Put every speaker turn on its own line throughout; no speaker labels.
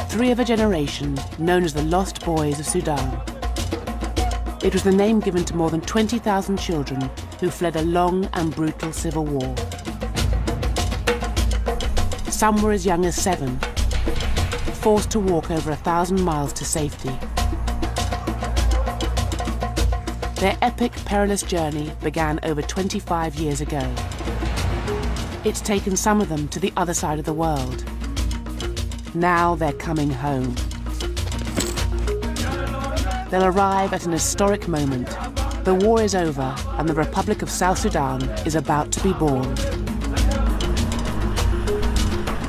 Three of a generation known as the Lost Boys of Sudan. It was the name given to more than 20,000 children who fled a long and brutal civil war. Some were as young as 7, forced to walk over 1,000 miles to safety. Their epic, perilous journey began over 25 years ago. It's taken some of them to the other side of the world. Now they're coming home. They'll arrive at an historic moment. The war is over and the Republic of South Sudan is about to be born.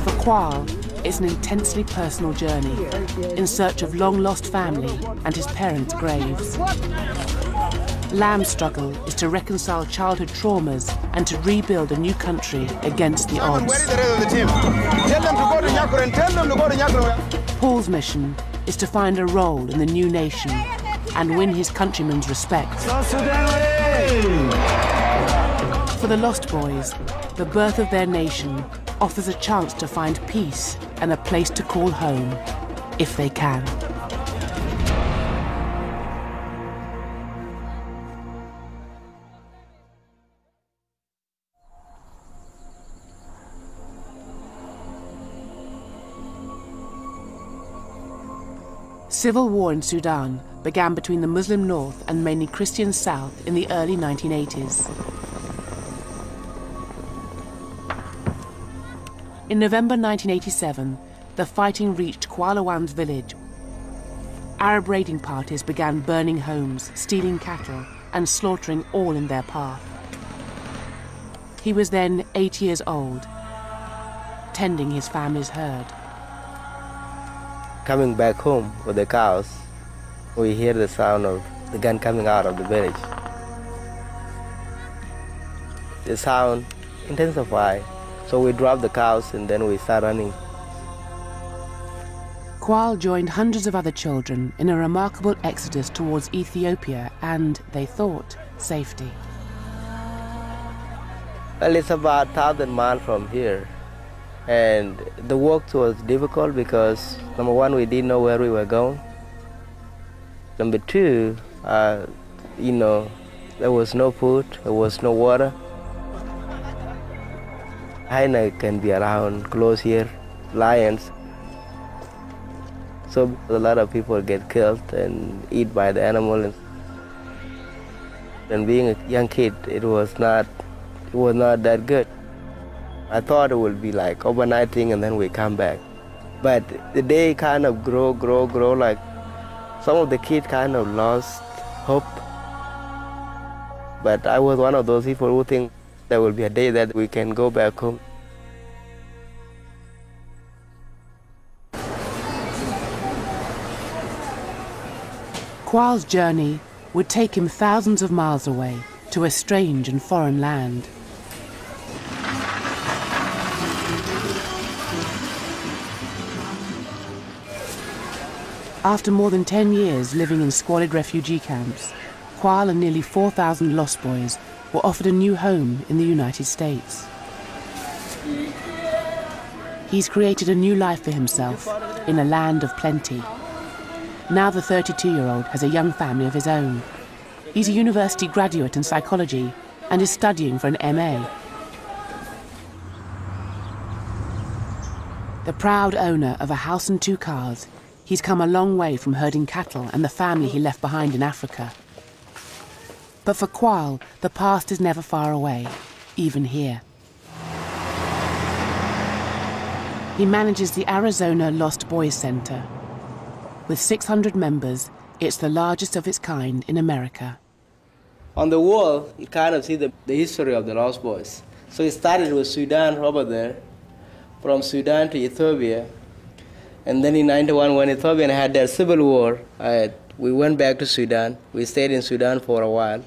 For Kwal, it's an intensely personal journey in search of long-lost family and his parents' graves. Lamb's struggle is to reconcile childhood traumas and to rebuild a new country against the odds. Paul's mission is to find a role in the new nation and win his countrymen's respect. For the Lost Boys, the birth of their nation offers a chance to find peace and a place to call home, if they can. Civil war in Sudan began between the Muslim north and mainly Christian south in the early 1980s. In November 1987, the fighting reached Kwalawan's village. Arab raiding parties began burning homes, stealing cattle, and slaughtering all in their path. He was then 8 years old, tending his family's herd.
Coming back home with the cows, we hear the sound of the gun coming out of the village. The sound intensified, so we dropped the cows and then we start running.
Kwal joined hundreds of other children in a remarkable exodus towards Ethiopia and, they thought, safety.
Well, it's about 1,000 miles from here. And the walk was difficult because, number one, we didn't know where we were going. Number two, there was no food, there was no water. Hyena can be around close here, lions. So a lot of people get killed and eaten by the animals. And being a young kid, it was not that good. I thought it would be like overnight thing and then we come back. But the day kind of grow, like some of the kids kind of lost hope. But I was one of those people who think there will be a day that we can go back home.
Kwal's journey would take him thousands of miles away to a strange and foreign land. After more than 10 years living in squalid refugee camps, Kwal and nearly 4,000 Lost Boys were offered a new home in the United States. He's created a new life for himself in a land of plenty. Now the 32-year-old has a young family of his own. He's a university graduate in psychology and is studying for an MA. The proud owner of a house and 2 cars, he's come a long way from herding cattle and the family he left behind in Africa. But for Kwal, the past is never far away, even here. He manages the Arizona Lost Boys Center. With 600 members, it's the largest of its kind in America.
On the wall, you kind of see the history of the Lost Boys. So it started with Sudan over there, from Sudan to Ethiopia. And then in 91, when Ethiopia had their civil war, we went back to Sudan. We stayed in Sudan for a while.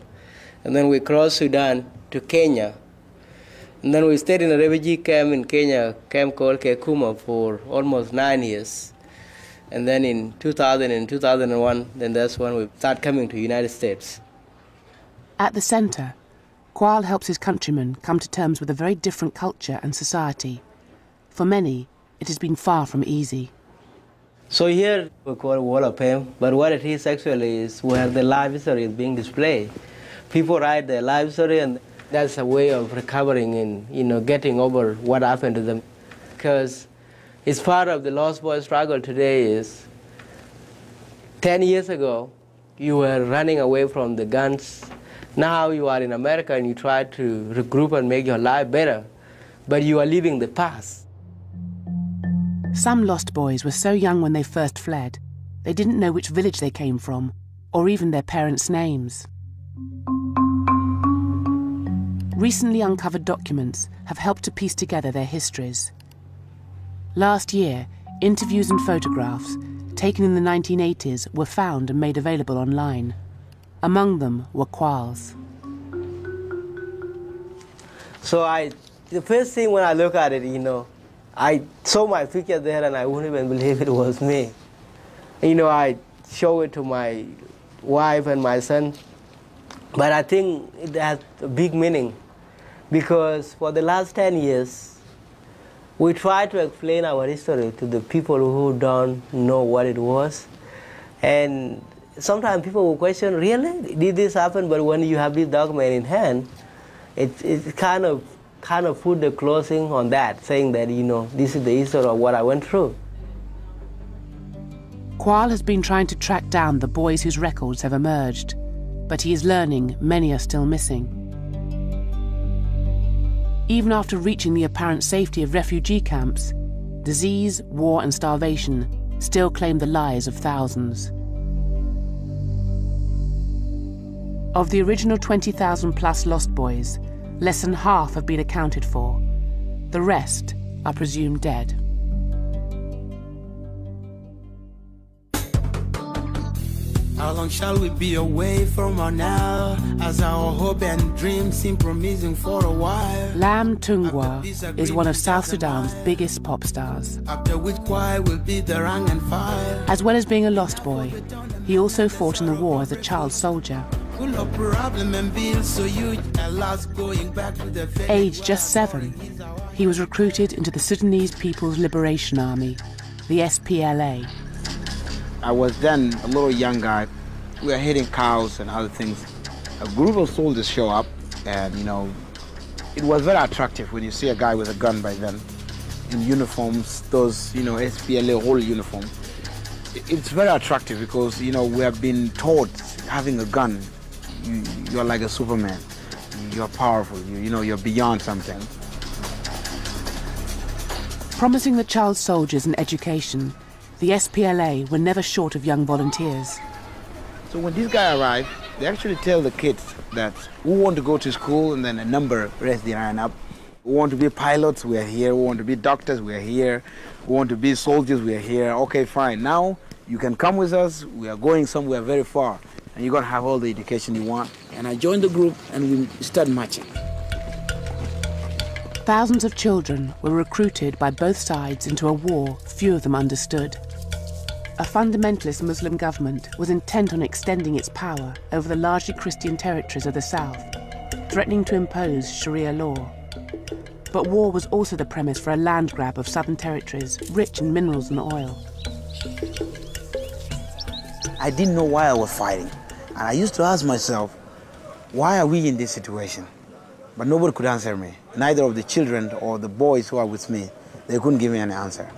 And then we crossed Sudan to Kenya. And then we stayed in a refugee camp in Kenya, a camp called Kekuma, for almost 9 years. And then in 2000 and 2001, then that's when we started coming to the United States.
At the center, Kwal helps his countrymen come to terms with a very different culture and society. For many, it has been far from easy.
So here we call it Wall of Fame, but what it is actually is where the life history is being displayed. People write their life story, and that's a way of recovering and getting over what happened to them. Because it's part of the Lost Boys struggle today is 10 years ago, you were running away from the guns. Now you are in America and you try to regroup and make your life better, but you are leaving the past.
Some Lost Boys were so young when they first fled, they didn't know which village they came from, or even their parents' names. Recently uncovered documents have helped to piece together their histories. Last year, interviews and photographs taken in the 1980s were found and made available online. Among them were Qualls.
So the first thing when I look at it, I saw my picture there and I wouldn't even believe it was me. I show it to my wife and my son, but I think it has a big meaning because for the last 10 years, we try to explain our history to the people who don't know what it was. And sometimes people will question, really? Did this happen? But when you have this document in hand, it kind of put the closing on that, saying that, this is the history of what I went through.
Qual has been trying to track down the boys whose records have emerged, but he is learning many are still missing. Even after reaching the apparent safety of refugee camps, disease, war and starvation still claim the lives of thousands. Of the original 20,000 plus lost boys, less than half have been accounted for. The rest are presumed dead.
How long shall we be away from our now, as our hope and dreams seem promising for a while?
Lam Tungwa is one of South Sudan's biggest pop stars.
After which quiet will be the rank and file.
As well as being a lost boy, he also fought in the war as a child soldier. Aged just 7, he was recruited into the Sudanese People's Liberation Army, the SPLA.
I was then a little young guy. We were hitting cows and other things. A group of soldiers show up, and it was very attractive when you see a guy with a gun by then, in uniforms, those SPLA whole uniforms. It's very attractive because we have been taught having a gun, you're like a Superman. You're powerful. You're beyond something.
Promising the child soldiers an education, the SPLA were never short of young volunteers.
So when this guy arrived, they actually tell the kids that who want to go to school, and then a number raise their hand up. Who want to be pilots, we are here. Who want to be doctors, we are here. Who want to be soldiers, we are here. Okay, fine. Now you can come with us. We are going somewhere very far, and you're going to have all the education you want. And I joined the group, and we started marching.
Thousands of children were recruited by both sides into a war few of them understood. A fundamentalist Muslim government was intent on extending its power over the largely Christian territories of the south, threatening to impose Sharia law. But war was also the premise for a land grab of southern territories rich in minerals and oil.
I didn't know why I was fighting. And I used to ask myself, why are we in this situation? But nobody could answer me. Neither of the children or the boys who are with me, they couldn't give me an answer.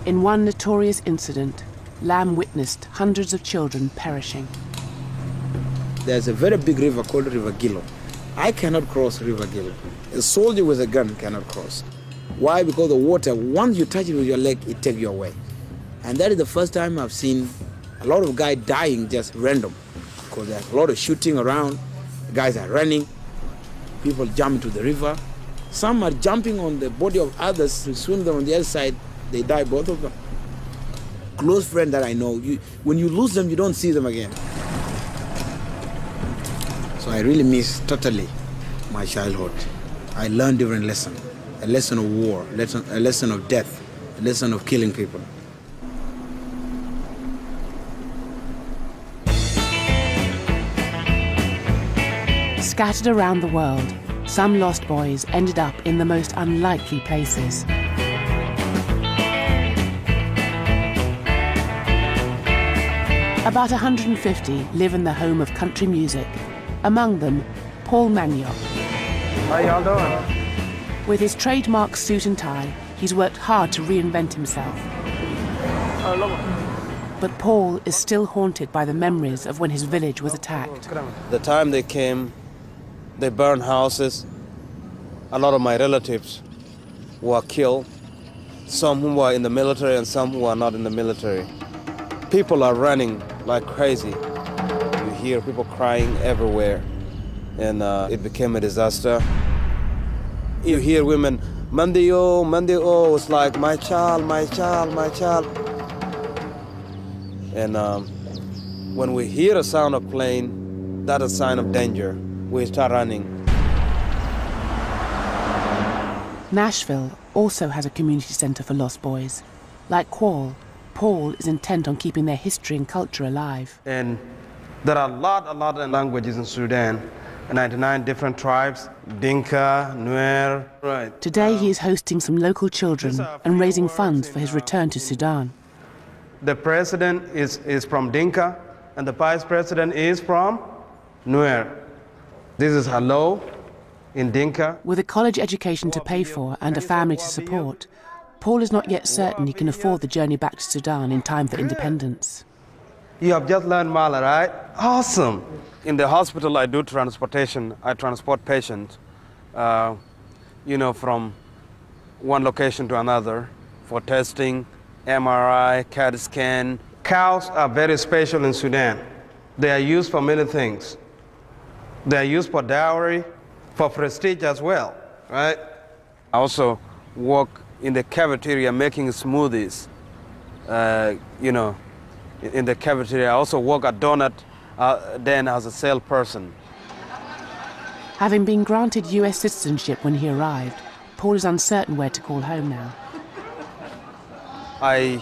In one notorious incident, Lam witnessed hundreds of children perishing.
There's a very big river called River Gilo. I cannot cross River Gilo. A soldier with a gun cannot cross. Why? Because the water, once you touch it with your leg, it takes you away. And that is the first time I've seen a lot of guys dying just random. Because there's a lot of shooting around, guys are running, people jump into the river. Some are jumping on the body of others to swim them on the other side. They die, both of them. Close friend that I know, when you lose them, you don't see them again. So I really miss totally my childhood. I learned different lessons. A lesson of war, a lesson of death, a lesson of killing people.
Scattered around the world, some lost boys ended up in the most unlikely places. About 150 live in the home of country music, among them Paul Manioc.
How y'all doing?
With his trademark suit and tie, he's worked hard to reinvent himself. But Paul is still haunted by the memories of when his village was attacked.
The time they came, they burned houses. A lot of my relatives were killed, some who were in the military and some who are not in the military. People are running like crazy. You hear people crying everywhere, and it became a disaster. You hear women, Mandio, Mandio, it's like, my child, my child, my child. And when we hear a sound of plane, that's a sign of danger. We start running.
Nashville also has a community centre for lost boys. Like Qual, Paul is intent on keeping their history and culture alive.
And there are a lot of languages in Sudan, 99 different tribes, Dinka, Nuer. Right.
Today he is hosting some local children and raising funds for his return to Sudan.
The president is from Dinka, and the vice president is from Nuer. This is hello in Dinka.
With a college education to pay for and a family to support, Paul is not yet certain he can afford the journey back to Sudan in time for independence.
You have just learned Mala, right? Awesome. In the hospital, I do transportation. I transport patients, from one location to another for testing, MRI, CAT scan. Cows are very special in Sudan. They are used for many things. They are used for dowry, for prestige as well, right? I also work in the cafeteria making smoothies, in the cafeteria. I also work at Donut then as a salesperson.
Having been granted US citizenship when he arrived, Paul is uncertain where to call home now.
I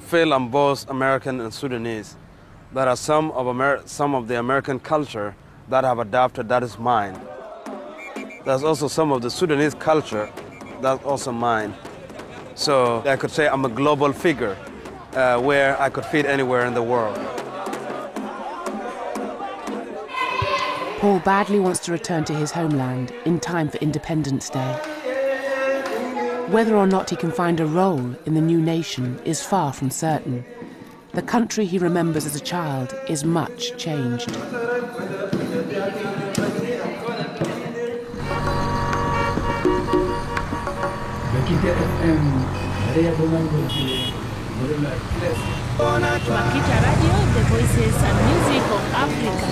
feel I'm both American and Sudanese. There are some of the American culture that I have adopted that is mine. There's also some of the Sudanese culture that's also mine. So I could say I'm a global figure where I could fit anywhere in the world.
Paul badly wants to return to his homeland in time for Independence Day. Whether or not he can find a role in the new nation is far from certain. The country he remembers as a child is much changed.
Makita Radio, the voices and music of Africa.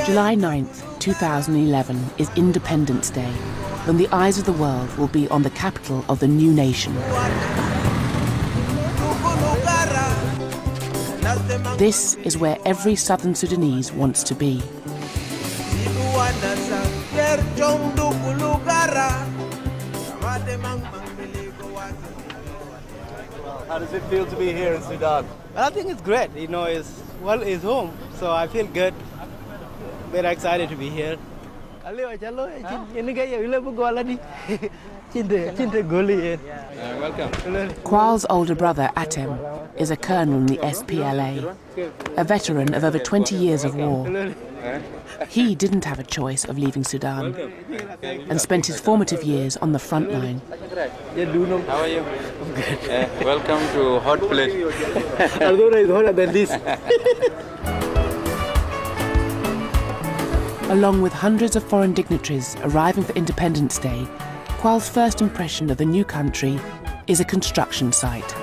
July 9th, 2011 is Independence Day, when the eyes of the world will be on the capital of the new nation. This is where every southern Sudanese wants to be.
How does it feel to be here in Sudan? Well, I think it's great. It's home, so I feel good. Very excited to be here. Welcome.
Qual's older brother, Atem, is a colonel in the SPLA, a veteran of over 20 years of war. He didn't have a choice of leaving Sudan and spent his formative years on the front line.
How are you? Good. Welcome to hot plate.
Although it's hotter than this.
Along with hundreds of foreign dignitaries arriving for Independence Day, Qual's first impression of the new country is a construction site.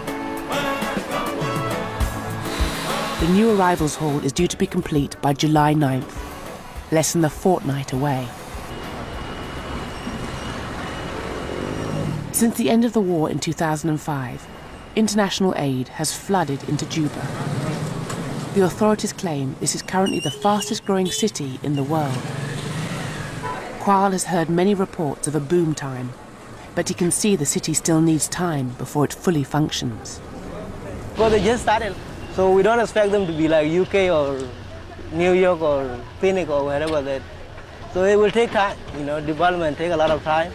The new arrivals hall is due to be complete by July 9th, less than a fortnight away. Since the end of the war in 2005, international aid has flooded into Juba. The authorities claim this is currently the fastest growing city in the world. Qual has heard many reports of a boom time, but he can see the city still needs time before it fully functions.
Well, they just started, so we don't expect them to be like UK or New York or Phoenix or wherever that. So it will take time, development take a lot of time.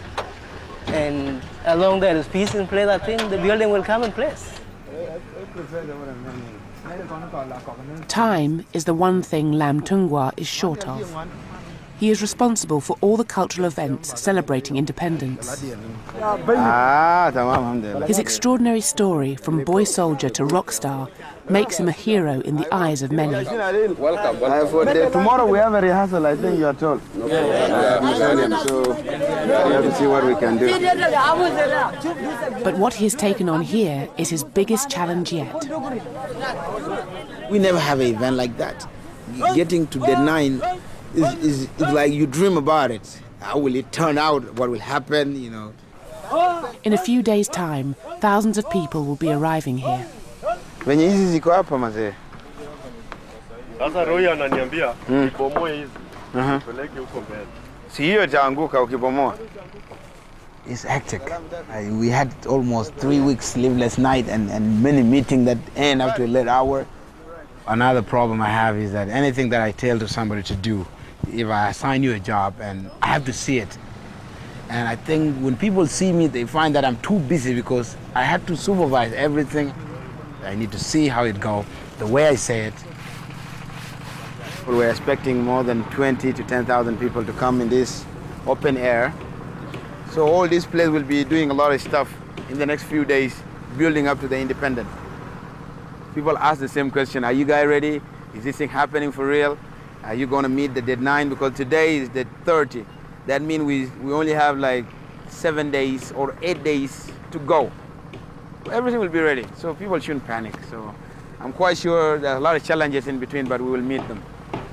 And as long as there is peace in place, I think the building will come in place.
Time is the one thing Lam Tungwa is short of. He is responsible for all the cultural events celebrating independence. His extraordinary story from boy soldier to rock star makes him a hero in the eyes of many.
Tomorrow we have a rehearsal, I think you are told. So we have to see what we can do.
But what he has taken on here is his biggest challenge yet.
We never have an event like that. Getting to the 9 is like you dream about it. How will it turn out? What will happen?
In a few days' time, thousands of people will be arriving here.
Venye hizi ziko hapa mazee.
Sasa Roy ananiambia ukibomoe hizi peleke huko mbele.
Si hiyo itaanguka ukibomoa.
It's hectic. We had almost 3 weeks sleepless night and many meetings that end up to a late hour. Another problem I have is that anything that I tell to somebody to do, if I assign you a job and I have to see it. And I think when people see me, they find that I'm too busy because I have to supervise everything. I need to see how it goes, the way I say it.
We're expecting more than 20 to 10,000 people to come in this open air. So all this place will be doing a lot of stuff in the next few days, building up to the independence. People ask the same question, are you guys ready? Is this thing happening for real? Are you going to meet the deadline? Because today is the 30. That means we only have like 7 days or 8 days to go. Everything will be ready, so people shouldn't panic. So I'm quite sure there are a lot of challenges in between, but we will meet them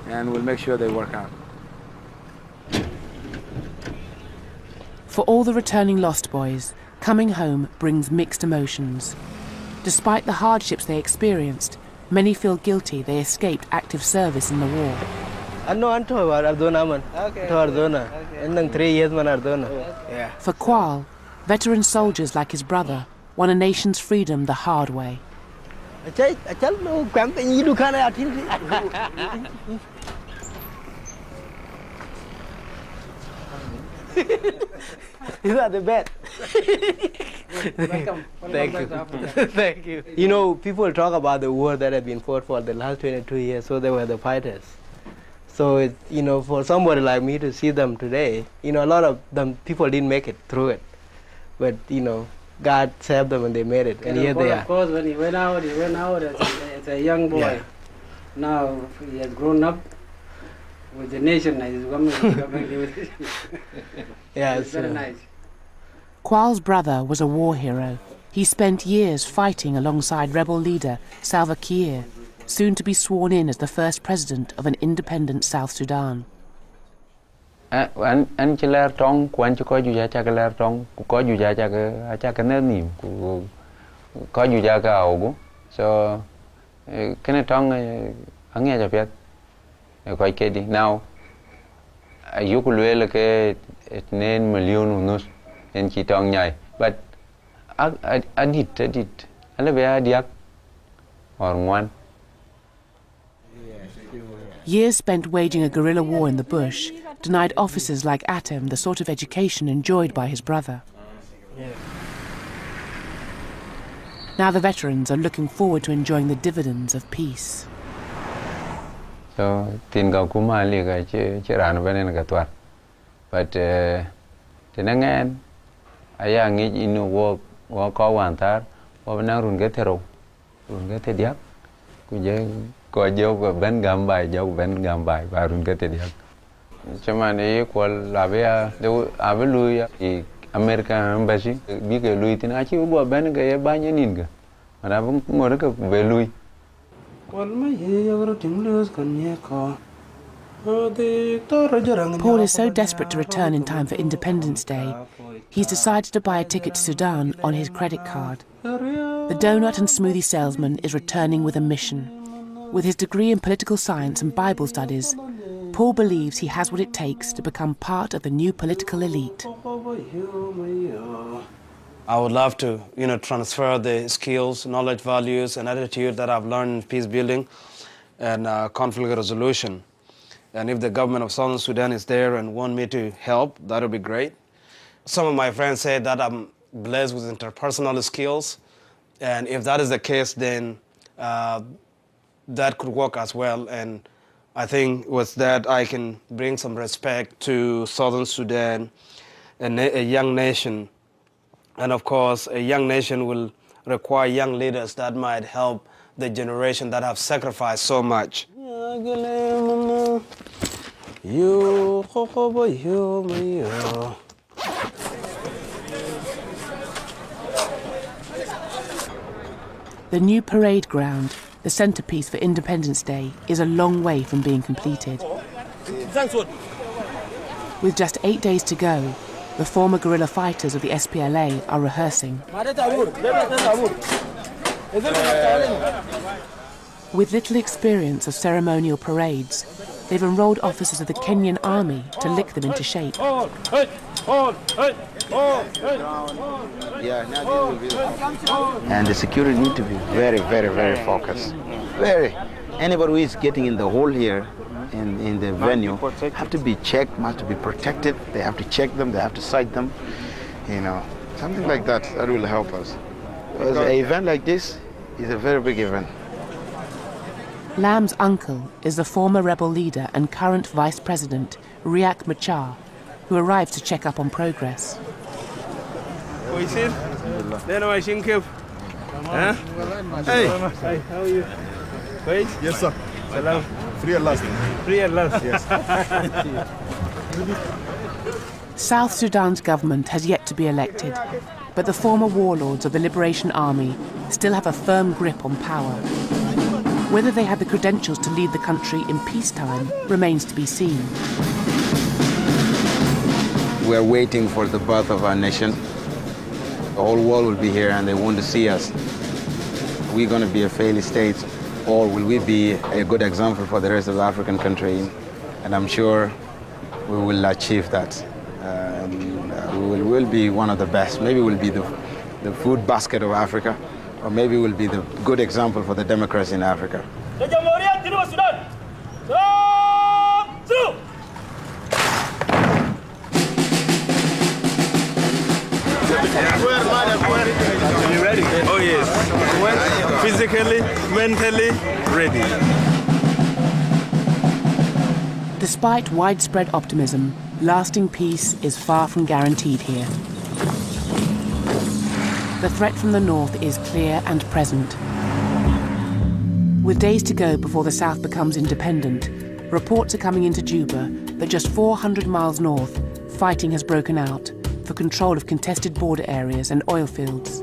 and we'll make sure they work out.
For all the returning Lost Boys, coming home brings mixed emotions. Despite the hardships they experienced, many feel guilty they escaped active service in the war. For Kwal, veteran soldiers like his brother won a nation's freedom the hard way.
You are the best. Welcome. Thank you. Thank you. People talk about the war that have been fought for the last 22 years, so they were the fighters. So, for somebody like me to see them today, a lot of them, people didn't make it through it. But, God saved them and they made it, and here they are.
Of course, when he went out as a young boy. Yeah. Now he has grown up with the nation and he's coming
yeah,
it's very nice.
Kwal's brother was a war hero. He spent years fighting alongside rebel leader Salva Kiir, soon to be sworn in as the first president of an independent South Sudan.
Anh chỉ lэр trong quan cho có dù giá cha cái lэр trong có dù giá cha cái nét niệm có dù giá cái ảo so cái này trong anh nghe cho biết coi cái đi now ayuk luel là cái nên million nus en chỉ trong nhảy but adit anh về adiak or one.
Years spent waging a guerrilla war in the bush denied officers like Atem the sort of education enjoyed by his brother. Now the veterans are looking forward to enjoying the dividends of peace.
So tin ga kuma li ga ci ran benen ga twat but tenangan aya ngi inu wo ko wantar wo na run ga tero run ga te diak ku je ko jo ko ben gambay ba run ga te diak chamane ko la bea de avelu i American embassy bi ke lui tin a ci bo ben ga ye ba nyin ga mana bu mo ga be lui.
Paul is so desperate to return in time for Independence Day, he's decided to buy a ticket to Sudan on his credit card. The donut and smoothie salesman is returning with a mission. With his degree in political science and Bible studies, Paul believes he has what it takes to become part of the new political elite.
I would love to, transfer the skills, knowledge, values, and attitude that I've learned in peace building and conflict resolution. And if the government of Southern Sudan is there and want me to help, that would be great. Some of my friends say that I'm blessed with interpersonal skills, and if that is the case, then that could work as well. And I think with that, I can bring some respect to Southern Sudan, a young nation. And of course, a young nation will require young leaders that might help the generation that have sacrificed so much.
The new parade ground, the centrepiece for Independence Day, is a long way from being completed. With just 8 days to go, the former guerrilla fighters of the SPLA are rehearsing. With little experience of ceremonial parades, they've enrolled officers of the Kenyan army to lick them into shape.
And the security need to be very, very, very focused. Very. Anybody who is getting in the hole here in the venue have to be checked, must to be protected. They have to check them, they have to cite them. You know, something like that, that will help us. Because an event like this is a very big event.
Lam's uncle is the former rebel leader and current vice president, Riek Machar, who arrives to check up on progress.
Hey, how are you? Wait.
Yes, sir.
Salam.
Free at last.
Free at last.
Yes.
South Sudan's government has yet to be elected, but the former warlords of the Liberation Army still have a firm grip on power. Whether they have the credentials to lead the country in peacetime remains to be seen.
We're waiting for the birth of our nation. The whole world will be here and they want to see us. We're going to be a failed state, or will we be a good example for the rest of the African country? And I'm sure we will achieve that. We will be one of the best. Maybe we'll be the food basket of Africa, or maybe we'll be the good example for the democracy in Africa.
Are you ready? Oh yes. Physically, mentally ready.
Despite widespread optimism, lasting peace is far from guaranteed here. The threat from the north is clear and present. With days to go before the south becomes independent, reports are coming into Juba that just 400 miles north, fighting has broken out for control of contested border areas and oil fields.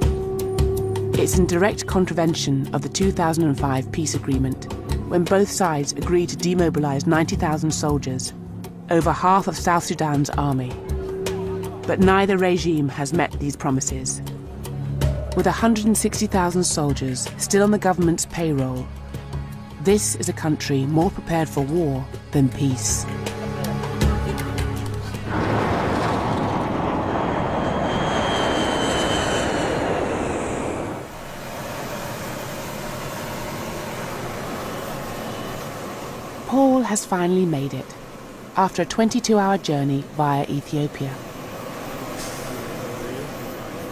It's in direct contravention of the 2005 peace agreement, when both sides agreed to demobilize 90,000 soldiers, over half of South Sudan's army. But neither regime has met these promises. With 160,000 soldiers still on the government's payroll, this is a country more prepared for war than peace. Paul has finally made it, after a 22-hour journey via Ethiopia.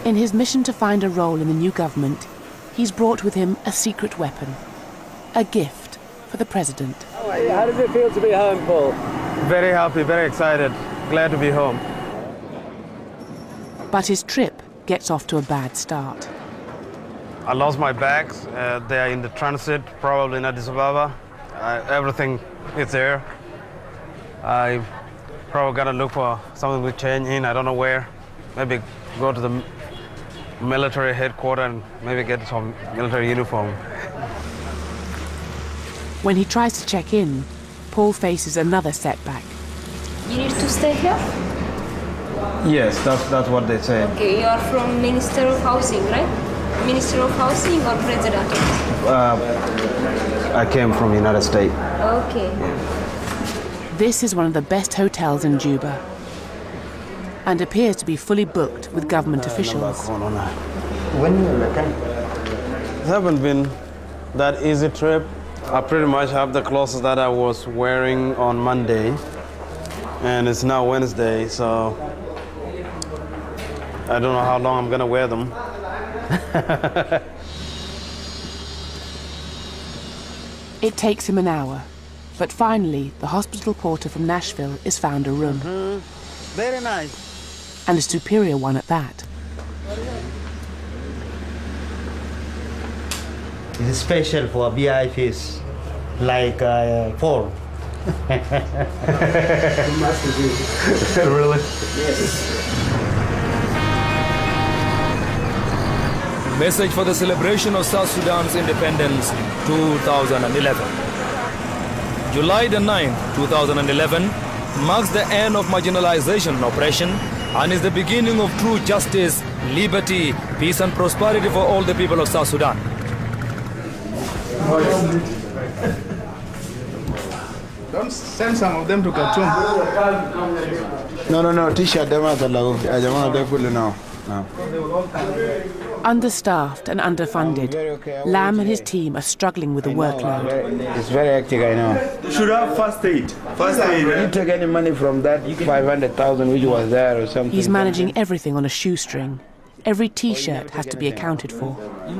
In his mission to find a role in the new government, he's brought with him a secret weapon, a gift for the president.
How does it feel to be home, Paul?
Very happy, very excited. Glad to be home.
But his trip gets off to a bad start.
I lost my bags. They are in the transit, probably in Addis Ababa. Everything is there. I probably gotta look for something to change in. I don't know where. Maybe go to the military headquarters and maybe get some military uniform.
When he tries to check in, Paul faces another setback.
You need to stay here?
Yes, that's what they say.
Okay, you are from Minister of Housing, right? Minister of Housing or President?
I came from the United States.
Okay.
This is one of the best hotels in Juba, and appears to be fully booked with government officials.
It hasn't been that easy trip. I pretty much have the clothes that I was wearing on Monday, and it's now Wednesday, so I don't know how long I'm gonna wear them.
It takes him an hour, but finally the hospital porter from Nashville is found a room.
Very nice.
And a superior one at that.
It's special for VIPs, like 4.
Really?
Yes.
Message for the celebration of South Sudan's independence 2011. July the 9th, 2011 marks the end of marginalization and oppression and is the beginning of true justice, liberty, peace and prosperity for all the people of South Sudan.
Don't send some of them to Khartoum.
No, T-shirt them out now.
Understaffed and underfunded, Lam and his team are struggling with the workload.
It's very hectic, I know.
You should have first aid. First aid.
Did you take any money from that 500,000 which was there or something?
He's managing everything on a shoestring. Every T-shirt has to be accounted for.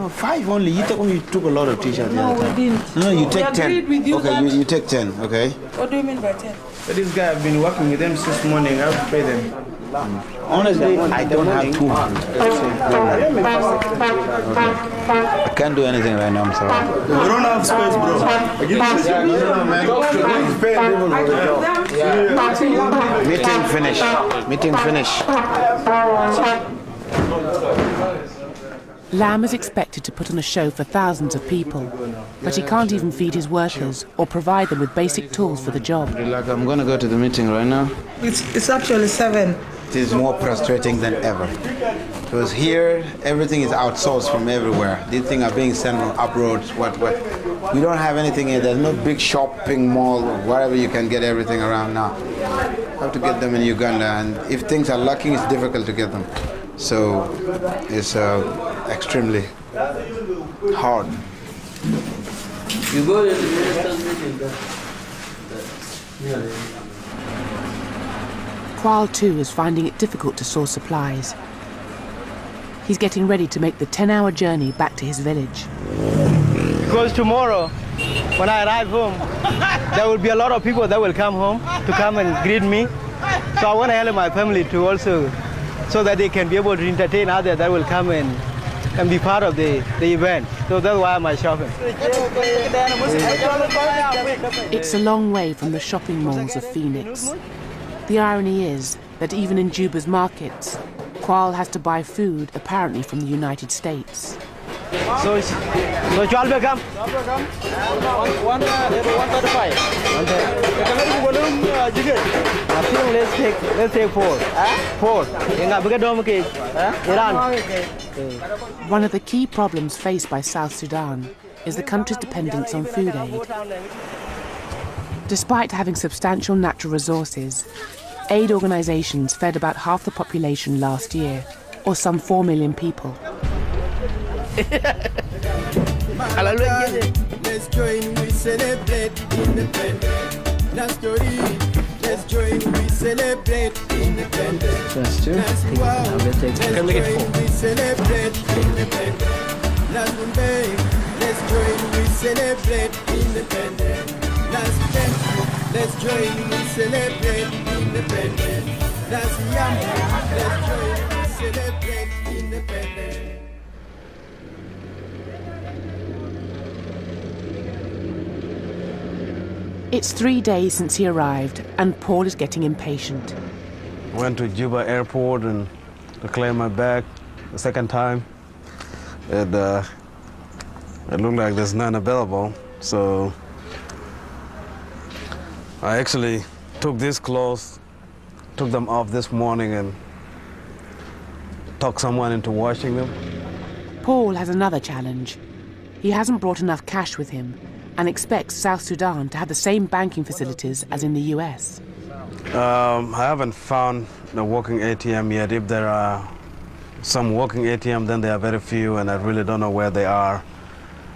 5 only. You took a lot of T-shirts.
No, we didn't.
No, you take 10.
With you
okay, you take 10, okay?
What do you mean by 10?
But this guy, I've been working with them since morning. I have to pay them.
Honestly, I don't have 200. I can't do anything right now, I'm sorry.
We don't have space, bro. No, man.
Meeting finished. Meeting finished.
Lam is expected to put on a show for thousands of people, but he can't even feed his workers or provide them with basic tools for the job.
I'm going to go to the meeting right now.
It's actually 7.
It is more frustrating than ever. Because here, everything is outsourced from everywhere. These things are being sent from abroad. What? We don't have anything here. There's no big shopping mall or wherever you can get everything around now. You have to get them in Uganda, and if things are lacking, it's difficult to get them. So it's extremely hard.
You go to the minister's meeting.
Kwal too is finding it difficult to source supplies. He's getting ready to make the 10-hour journey back to his village.
Because tomorrow, when I arrive home, there will be a lot of people that will come home to come and greet me. So I want to help my family to also, so that they can be able to entertain others that will come and be part of the event. So that's why I'm shopping.
It's a long way from the shopping malls of Phoenix. The irony is that even in Juba's markets, Kwal has to buy food apparently from the United States.
So you all welcome? 135. I think let's take 4. 4. Iran.
One of the key problems faced by South Sudan is the country's dependence on food aid. Despite having substantial natural resources, aid organisations fed about half the population last year, or some 4 million people.
Let's join, we celebrate independence. Let's join, we celebrate independence.
That's true.
Let's join, we celebrate independence. Let's join, we celebrate independence. Let's join, we celebrate independence. That's young. Let's join, we celebrate independence.
It's 3 days since he arrived, and Paul is getting impatient.
Went to Juba airport and to claim my bag the second time. And it looked like there's none available. So I actually took these clothes, took them off this morning and talked someone into washing them.
Paul has another challenge. He hasn't brought enough cash with him and expects South Sudan to have the same banking facilities as in the US.
I haven't found a working ATM yet. If there are some working ATM, then there are very few, and I really don't know where they are.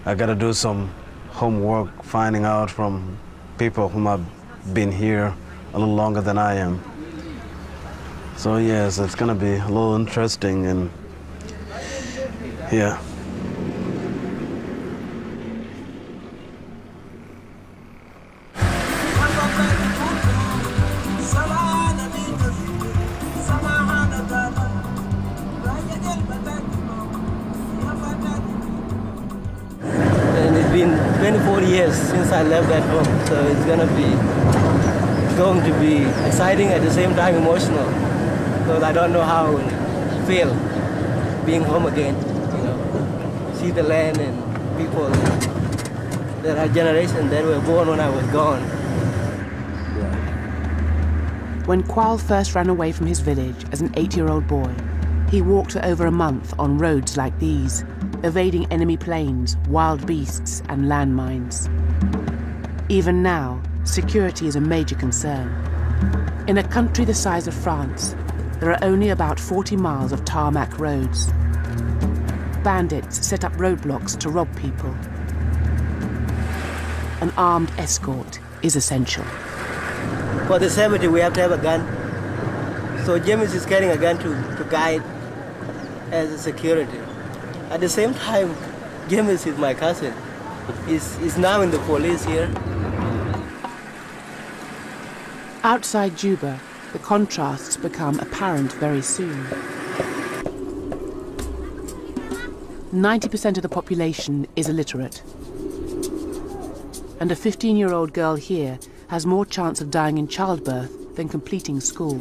I got to do some
homework, finding out from people who have been here a little longer than I am. So yes, it's going to be a little interesting, and yeah.
And it's been 24 years since I left that home, so it's going to be exciting at the same time emotional, because I don't know how it will feel being home again, you know, see the land and people. There are generations that were born when I was gone.
When Qual first ran away from his village as an 8-year-old boy, he walked for over a month on roads like these, evading enemy planes, wild beasts, and landmines. Even now, security is a major concern. In a country the size of France, there are only about 40 miles of tarmac roads. Bandits set up roadblocks to rob people. An armed escort is essential.
For the safety, we have to have a gun. So James is carrying a gun to guide as a security. At the same time, James is my cousin. He's now in the police here.
Outside Juba, the contrasts become apparent very soon. 90% of the population is illiterate. And a 15-year-old girl here has more chance of dying in childbirth than completing school.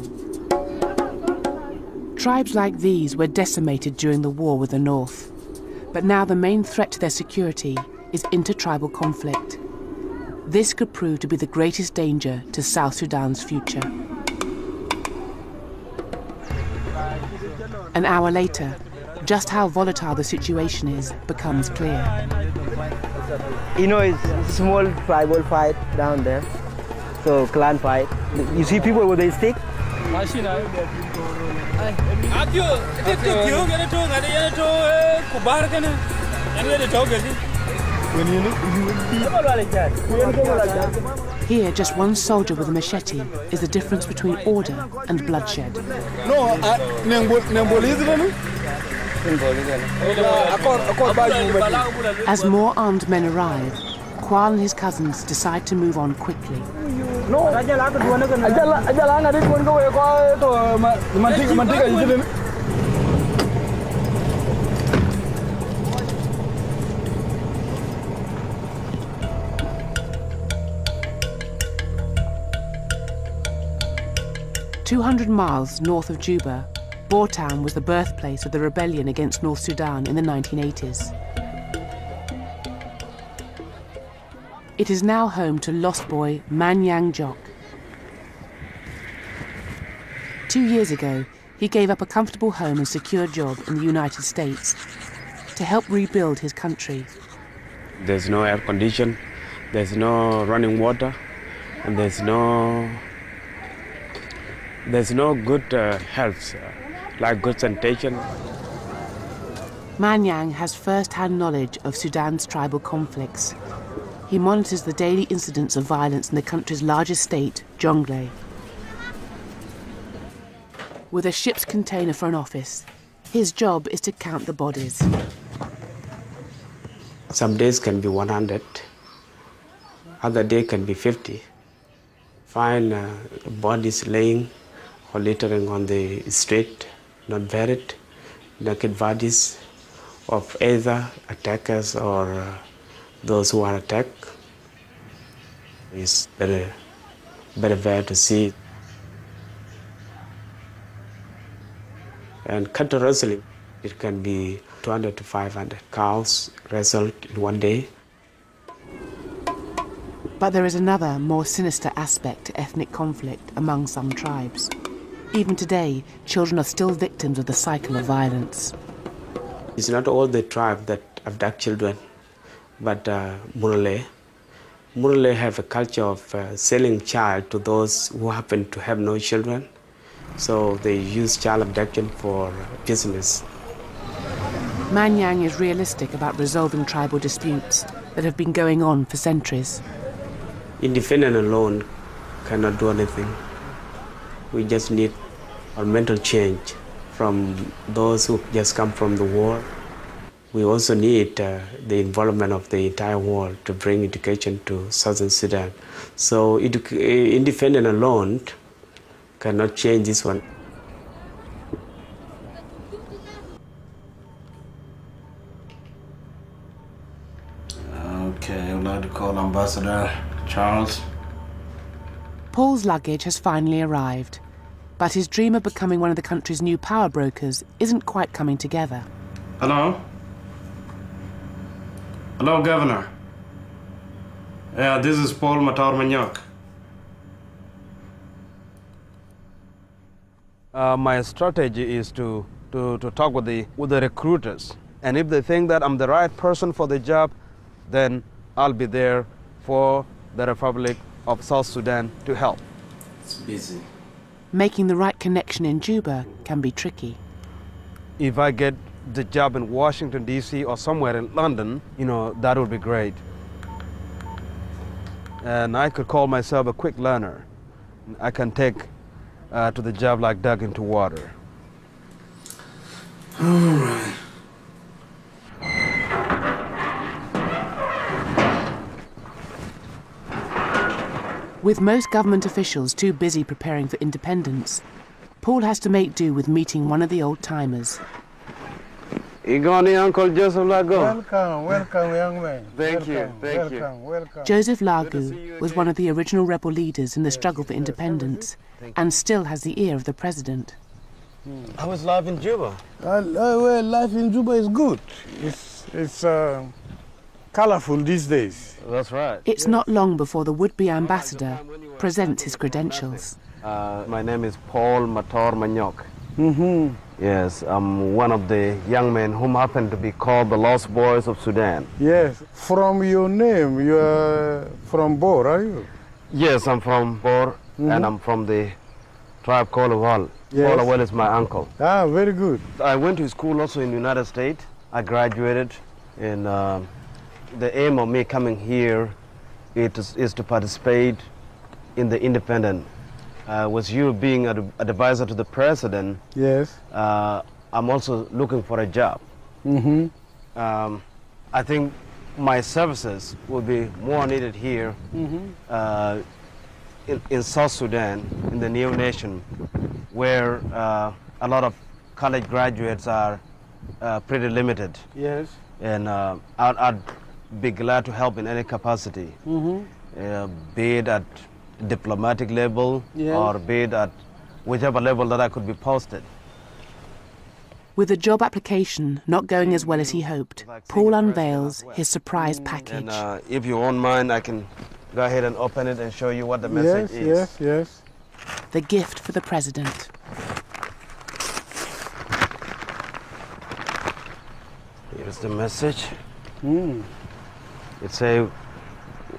Tribes like these were decimated during the war with the North, but now the main threat to their security is intertribal conflict. This could prove to be the greatest danger to South Sudan's future. An hour later, just how volatile the situation is becomes clear.
You know, it's a small tribal fight down there, so clan fight. You see people with a stick?
Here, just one soldier with a machete is the difference between order and bloodshed. As more armed men arrive, Qual and his cousins decide to move on quickly. 200 miles north of Juba, Boertown was the birthplace of the rebellion against North Sudan in the 1980s. It is now home to lost boy Manyang Jok. 2 years ago, he gave up a comfortable home and secure job in the United States to help rebuild his country.
There's no air condition, there's no running water, and there's no good health, like good sanitation.
Manyang has first-hand knowledge of Sudan's tribal conflicts. He monitors the daily incidents of violence in the country's largest state, Jonglei. With a ship's container for an office, his job is to count the bodies.
Some days can be 100, other day can be 50. Find bodies laying or littering on the street, not buried, naked bodies of either attackers or those who are attacked. It's very, very bad to see. And cattle wrestling, it can be 200 to 500 cows wrestled in one day.
But there is another, more sinister aspect to ethnic conflict among some tribes. Even today, children are still victims of the cycle of violence.
It's not all the tribe that abduct children, but Murle have a culture of selling child to those who happen to have no children. So they use child abduction for business.
Manyang is realistic about resolving tribal disputes, that have been going on for centuries.
Independence alone cannot do anything. We just need a mental change from those who just come from the war. We also need the involvement of the entire world to bring education to Southern Sudan. So independence alone cannot change this one.
Okay, I would like to call Ambassador Charles.
Paul's luggage has finally arrived, but his dream of becoming one of the country's new power brokers isn't quite coming together.
Hello? Hello, Governor. Yeah, this is Paul Matar-Manyok.
My strategy is to talk with the recruiters. And if they think that I'm the right person for the job, then I'll be there for the Republic of South Sudan to help.
It's busy.
Making the right connection in Juba can be tricky.
If I get the job in Washington, D.C. or somewhere in London, that would be great. And I could call myself a quick learner. I can take to the job like dug into water.
All right.
With most government officials too busy preparing for independence, Paul has to make do with meeting one of the old-timers.
Igoni, Uncle Joseph Lago.
Welcome, young man.
Thank you.
Welcome.
Joseph Lagu was one of the original rebel leaders in the struggle for independence and still has the ear of the president.
How is life in Juba?
Well, life in Juba is good. It's colorful these days.
That's right.
It's not long before the would-be ambassador presents his credentials.
My name is Paul Matar-Manyok.
Mm-hmm.
Yes, I'm one of the young men whom happen to be called the Lost Boys of Sudan.
Yes, from your name, you are from Bor, are you?
Yes, I'm from Bor, and I'm from the tribe called Wal.
Yes.
Wal is my uncle.
Ah, very good.
I went to school also in the United States. I graduated, and the aim of me coming here is to participate in the independent. With you being an advisor to the president,
yes,
I'm also looking for a job.
Mm-hmm.
I think my services will be more needed here in South Sudan, in the new nation, where a lot of college graduates are pretty limited.
Yes.
And I'd be glad to help in any capacity, be it at diplomatic level or be it at whichever level that I could be posted.
With the job application not going as well as he hoped, Paul unveils his surprise package.
And if you won't mind, I can go ahead and open it and show you what the message is.
Yes.
The gift for the president.
Here's the message. It says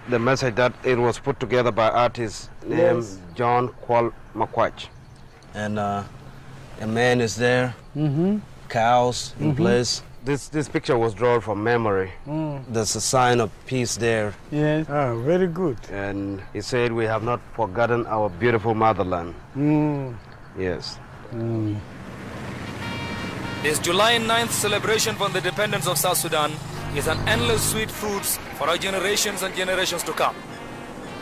the message that it was put together by artist named John Kwal Makwach. And a man is there, cows in place. This picture was drawn from memory. There's a sign of peace there.
Yes. Ah, very good.
And he said, we have not forgotten our beautiful motherland. Yes.
This July 9th celebration for the independence of South Sudan is an endless sweet fruits for our generations and generations to come.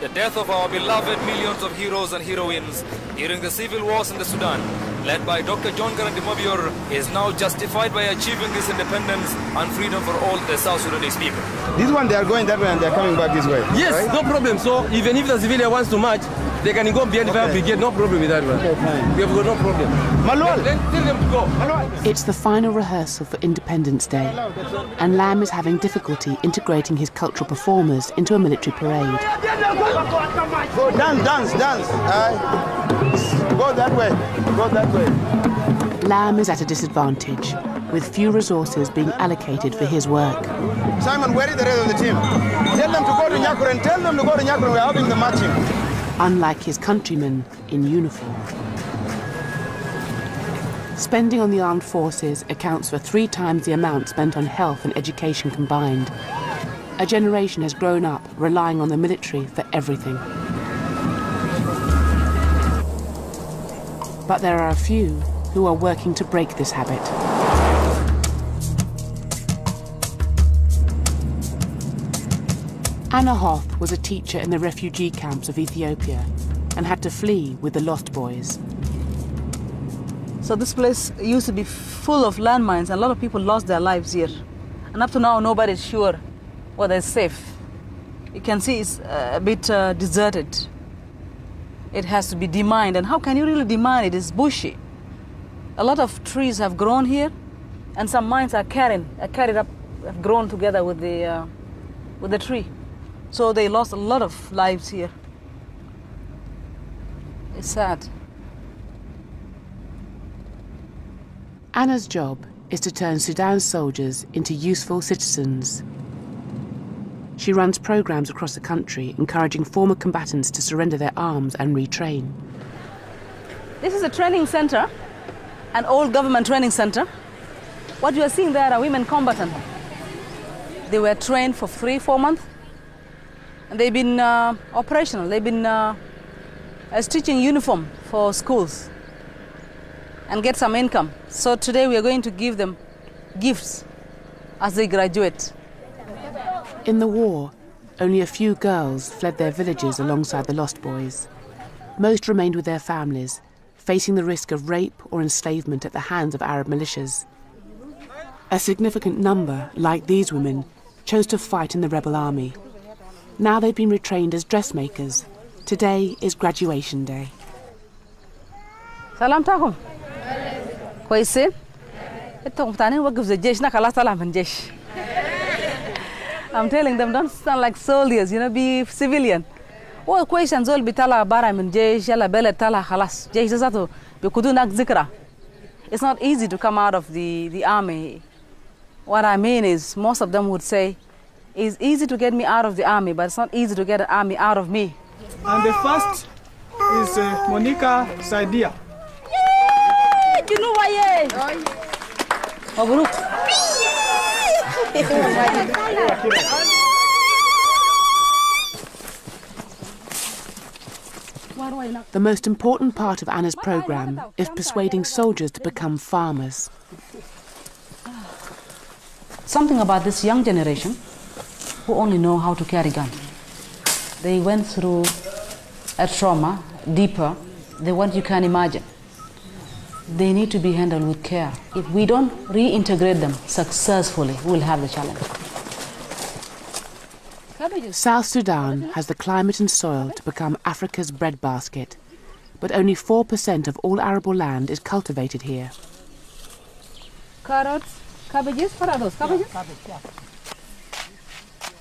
The death of our beloved millions of heroes and heroines during the civil wars in the Sudan, led by Dr. John Garang Mobior, is now justified by achieving this independence and freedom for all the South Sudanese people.
This one, they are going that way and they are coming back this way.
Yes, right? No problem. So even if the civilian wants to march, they can go beyond the fire brigade, no problem with that one. Okay, fine. We have got no problem. Manuel, then tell them to go.
It's the final rehearsal for Independence Day, and Lam is having difficulty integrating his cultural performers into a military parade.
Go, dance. Go that way.
Lam is at a disadvantage, with few resources being allocated for his work.
Simon, where is the rest of the team? Tell them to go to Nyakuren. We're having the marching.
Unlike his countrymen in uniform. Spending on the armed forces accounts for 3 times the amount spent on health and education combined. A generation has grown up relying on the military for everything. But there are a few who are working to break this habit. Anna Hoth was a teacher in the refugee camps of Ethiopia and had to flee with the Lost Boys.
So this place used to be full of landmines, and a lot of people lost their lives here. And up to now, nobody's sure whether it's safe. You can see it's a bit deserted. It has to be demined, and how can you really demine it? It's bushy. A lot of trees have grown here, and some mines are carried up, have grown together with the tree. So they lost a lot of lives here. It's sad.
Anna's job is to turn Sudan's soldiers into useful citizens. She runs programs across the country encouraging former combatants to surrender their arms and retrain.
This is a training center, an old government training center. What you are seeing there are women combatants. They were trained for 3-4 months, and they've been operational. They've been stitching uniform for schools and get some income. So today we are going to give them gifts as they graduate.
In the war, only a few girls fled their villages alongside the Lost Boys. Most remained with their families, facing the risk of rape or enslavement at the hands of Arab militias. A significant number, like these women, chose to fight in the rebel army. Now they've been retrained as dressmakers. Today is graduation day.
Salam takum. Kwaisin? Ito mtanin waqf the jesh na khalas salam min jesh. I'm telling them, don't stand like soldiers, be civilian. Well, questions all bitala bara min jesh yala bele tala khalas. Jesh zato bikudu nak zikra. It's not easy to come out of the army. What I mean is, most of them would say, it's easy to get me out of the army, but it's not easy to get the army out of me.
And the first is Monica Saidia.
You know why?
The most important part of Anna's program is persuading soldiers to become farmers.
Something about this young generation who only know how to carry gun. They went through a trauma deeper than what you can imagine. They need to be handled with care. If we don't reintegrate them successfully, we'll have the challenge.
South Sudan has the climate and soil to become Africa's breadbasket, but only 4% of all arable land is cultivated here.
Carrots, cabbages, what are those? Cabbages?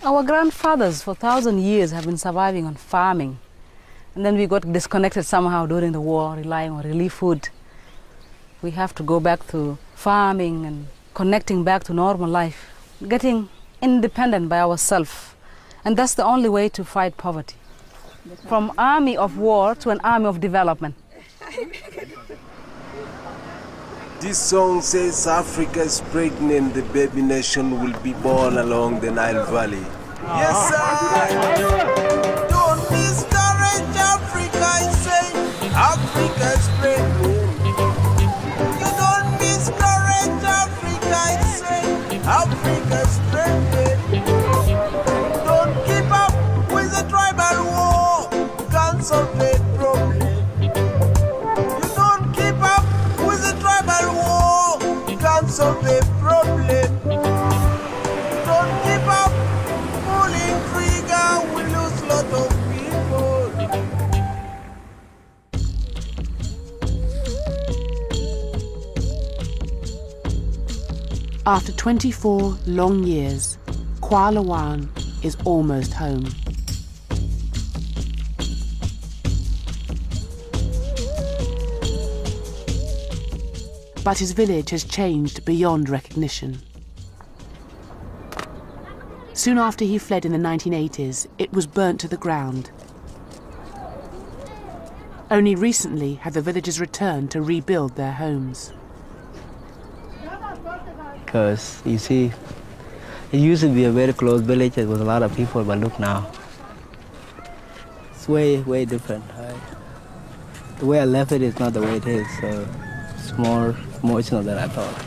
Our grandfathers for 1,000 years have been surviving on farming. And then we got disconnected somehow during the war, relying on relief food. We have to go back to farming and connecting back to normal life, getting independent by ourselves. And that's the only way to fight poverty. From army of war to an army of development.
This song says Africa is pregnant, the baby nation will be born along the Nile Valley. Yes, sir! Don't discourage Africa, I say. Africa is pregnant. You don't discourage Africa, I say. Africa is pregnant. Don't keep up with the tribal war. Can't solve the problem. You don't keep up with the tribal war. Can't solve the problem. Don't keep up pulling trigger. We lose lot of people.
After 24 long years, Kwalawan is almost home. But his village has changed beyond recognition. Soon after he fled in the 1980s, it was burnt to the ground. Only recently have the villagers returned to rebuild their homes.
Because, you see, It used to be a very close village with a lot of people, but look now. It's way different. The way I left it is not the way it is, so it's more emotional than I thought.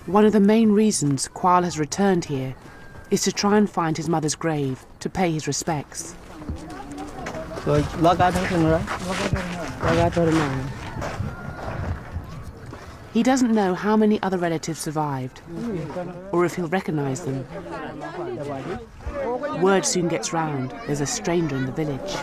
One of the main reasons Qual has returned here is to try and find his mother's grave to pay his respects.
So,
he doesn't know how many other relatives survived, or if he'll recognize them. Word soon gets round there's a stranger in the village.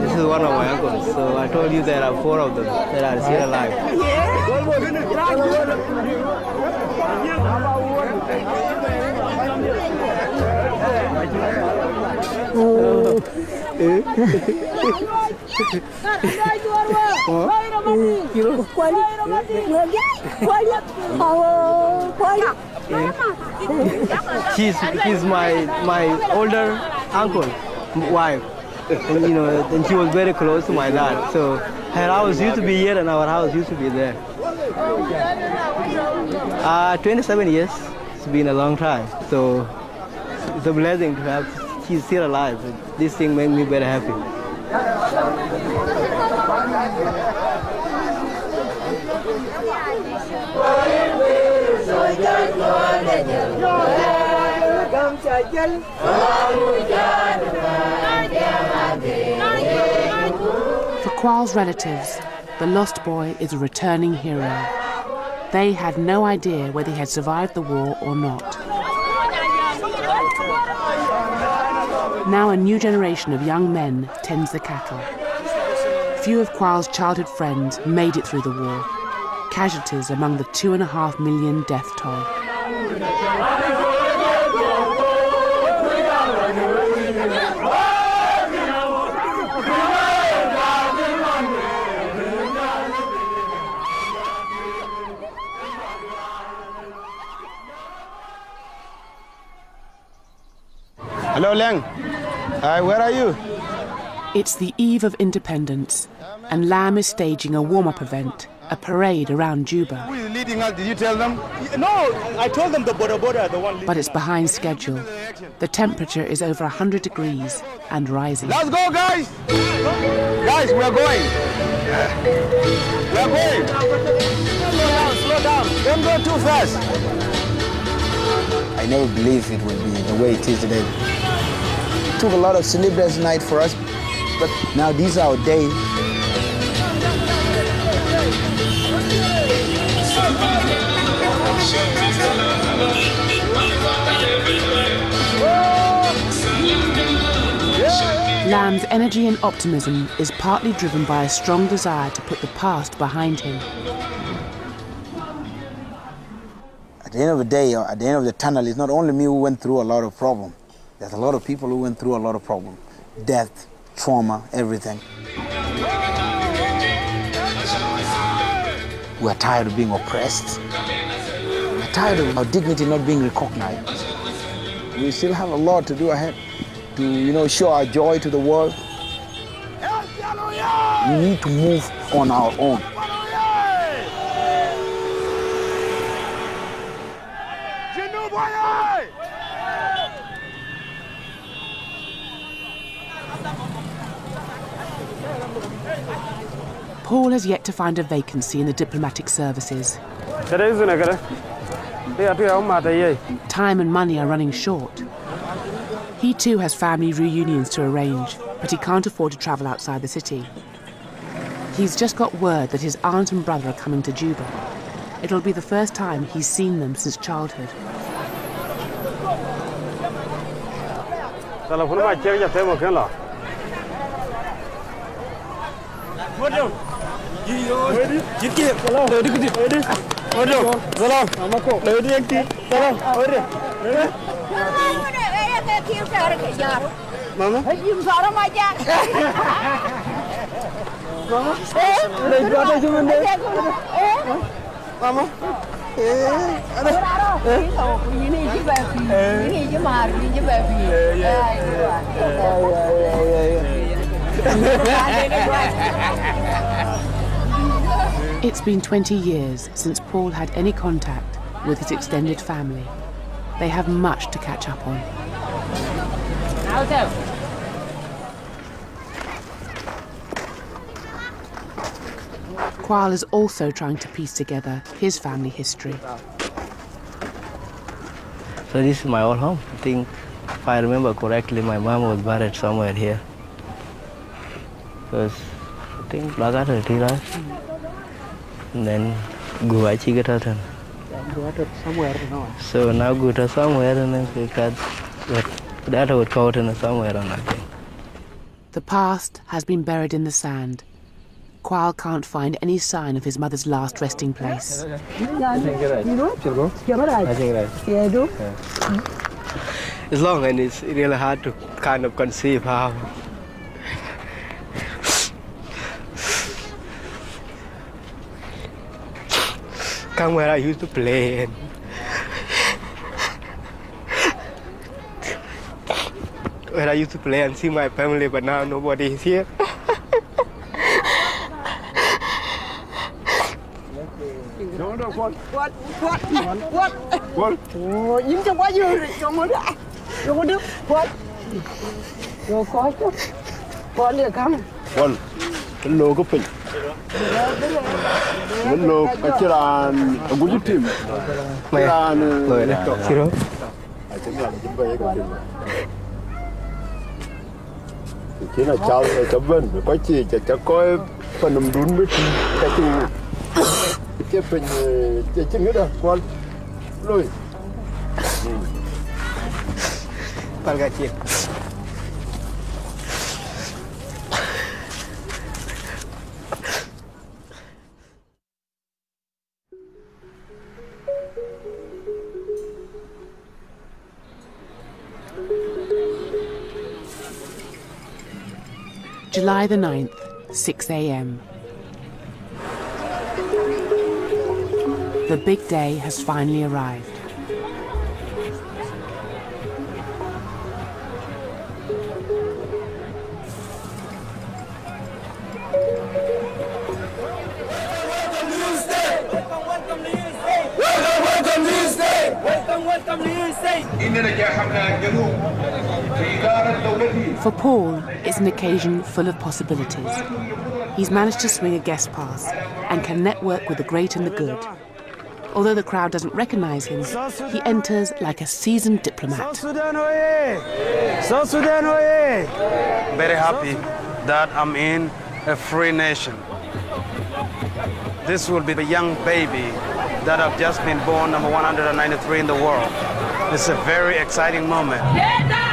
This is one of my uncles, so I told you there are 4 of them that are still alive. She's my older uncle, wife. And, and she was very close to my dad. So her house used to be here and our house used to be there. 27 years. It's been a long time. So it's a blessing to have, she's still alive. This thing made me very happy.
For Qual's relatives, the lost boy is a returning hero. They had no idea whether he had survived the war or not. Now a new generation of young men tends the cattle. Few of Qual's childhood friends made it through the war, casualties among the 2.5 million death toll.
Hello, Lang. Where are you?
It's the eve of independence, and Lam is staging a warm-up event, a parade around Juba.
Who is leading us? Did you tell them? No, I told them the border, the one leading.
But it's behind schedule. The temperature is over 100 degrees and rising.
Let's go, guys! Guys, we are going. We are going. Slow down. Don't go too fast.
I never believed it would be the way it is today. It took a lot of sleepless nights for us, but now these are our days.
Lam's energy and optimism is partly driven by a strong desire to put the past behind him.
At the end of the day, at the end of the tunnel, it's not only me who went through a lot of problems. There's a lot of people who went through a lot of problems. Death, trauma, everything. We are tired of being oppressed. We're tired of our dignity not being recognized. We still have a lot to do ahead to, show our joy to the world. We need to move on our own.
Paul has yet to find a vacancy in the diplomatic services. Time and money are running short. He too has family reunions to arrange, but he can't afford to travel outside the city. He's just got word that his aunt and brother are coming to Juba. It'll be the first time he's seen them since childhood.
Mama? Mama?
It's been 20 years since Paul had any contact with his extended family. They have much to catch up on. Kwal is also trying to piece together his family history.
So this is my old home. I think, if I remember correctly, my mom was buried somewhere here. Because I think Blagata Tira, and then Guachi Gatan. So now go to somewhere and then we got that would caught in somewhere on, I think.
The past has been buried in the sand. Kwal can't find any sign of his mother's last resting place.
I think it's long and it's really hard to kind of conceive how. Come where I used to play and where I used to play and see my family, but now nobody is here.
What? Oh, you just what you what? Yo, có chứ. Con đi không?
Con, cái lô có phình. Cái lô, cái kia là cũng giúp tìm.
Mày, rồi đấy, chị đó.
Chỉ là cháu vân, có chị cháu coi phần nằm đún với cái chừng cái phần cái chừng nữa con lôi.
Palgachi.
July the 9th, 6 a.m. The big day has finally arrived. For Paul, it's an occasion full of possibilities. He's managed to swing a guest pass and can network with the great and the good. Although the crowd doesn't recognize him, he enters like a seasoned diplomat.
South Sudan, hoye! South Sudan, hoye! Very happy that I'm in a free nation. This will be the young baby that have just been born, number 193 in the world. It's a very exciting moment.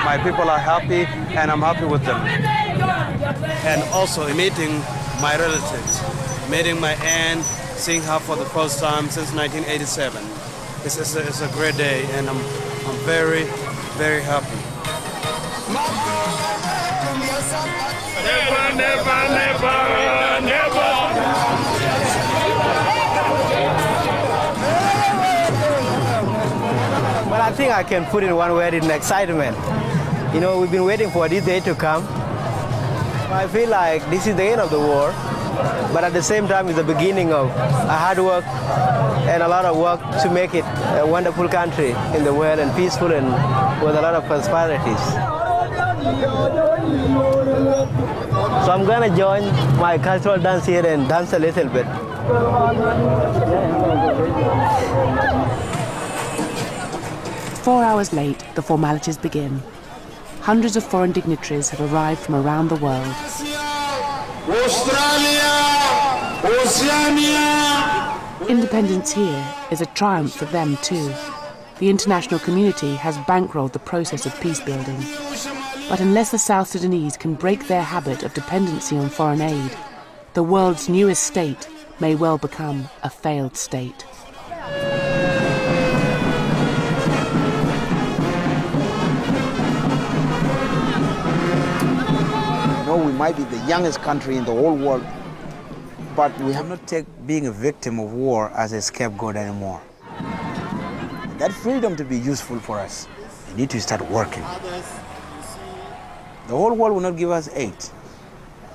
My people are happy, and I'm happy with them. And also meeting my relatives, meeting my aunt, seeing her for the first time since 1987. It's a great day, and I'm very, very happy.
Never, never, never, never.
Well, I think I can put in one word in excitement. You know, we've been waiting for this day to come. I feel like this is the end of the war, but at the same time it's the beginning of a hard work and a lot of work to make it a wonderful country in the world and peaceful and with a lot of prosperities. So I'm gonna join my cultural dance here and dance a little bit.
4 hours late, the formalities begin. hundreds of foreign dignitaries have arrived from around the world.
Australia! Oceania!
Independence here is a triumph for them too. The international community has bankrolled the process of peace building. But unless the South Sudanese can break their habit of dependency on foreign aid, the world's newest state may well become a failed state.
We might be the youngest country in the whole world, but we have not taken being a victim of war as a scapegoat anymore. That freedom to be useful for us, we need to start working. The whole world will not give us aid.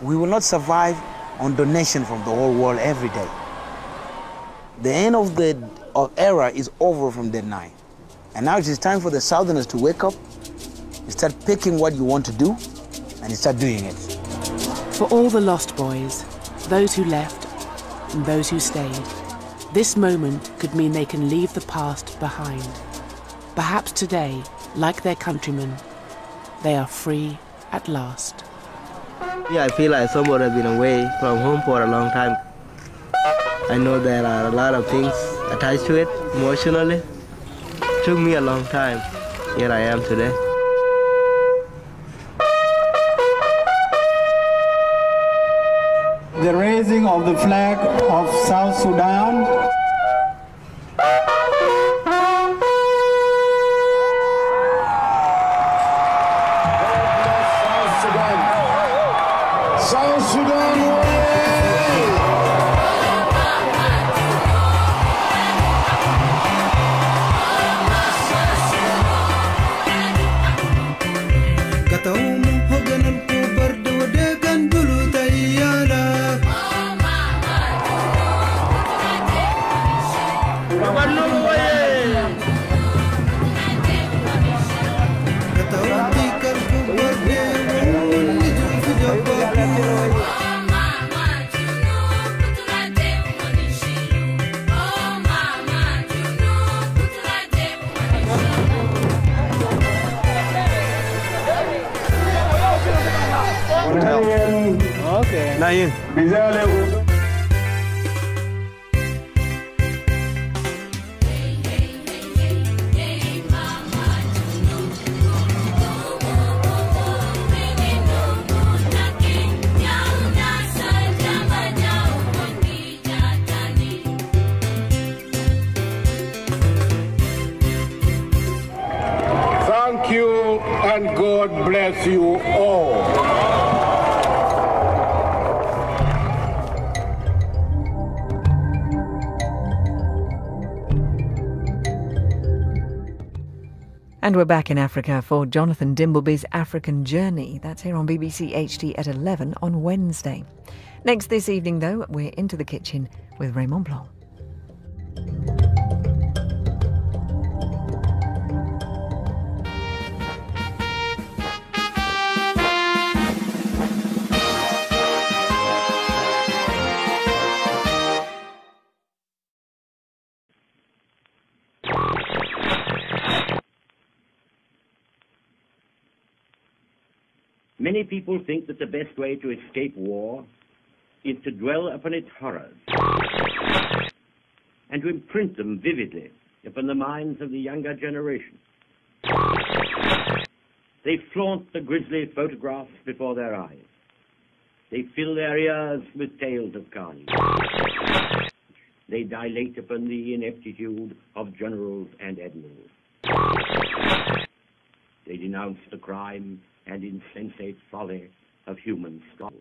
We will not survive on donation from the whole world every day. The end of the era is over from that night. And now it is time for the Southerners to wake up, start picking what you want to do, and start doing it.
For all the lost boys, those who left and those who stayed, this moment could mean they can leave the past behind. Perhaps today, like their countrymen, they are free at last.
Yeah, I feel like somebody has been away from home for a long time. I know there are a lot of things attached to it emotionally. It took me a long time. Here I am today.
The raising of the flag of South Sudan.
South Sudan
Okay. Nayin.
Thank you and God bless you all.
And we're back in Africa for Jonathan Dimbleby's African Journey. That's here on BBC HT at 11 on Wednesday. Next this evening, though, we're into the kitchen with Raymond Blanc.
Many people think that the best way to escape war is to dwell upon its horrors and to imprint them vividly upon the minds of the younger generation. They flaunt the grisly photographs before their eyes. They fill their ears with tales of carnage. They dilate upon the ineptitude of generals and admirals. They denounce the crime and insensate folly of human struggle.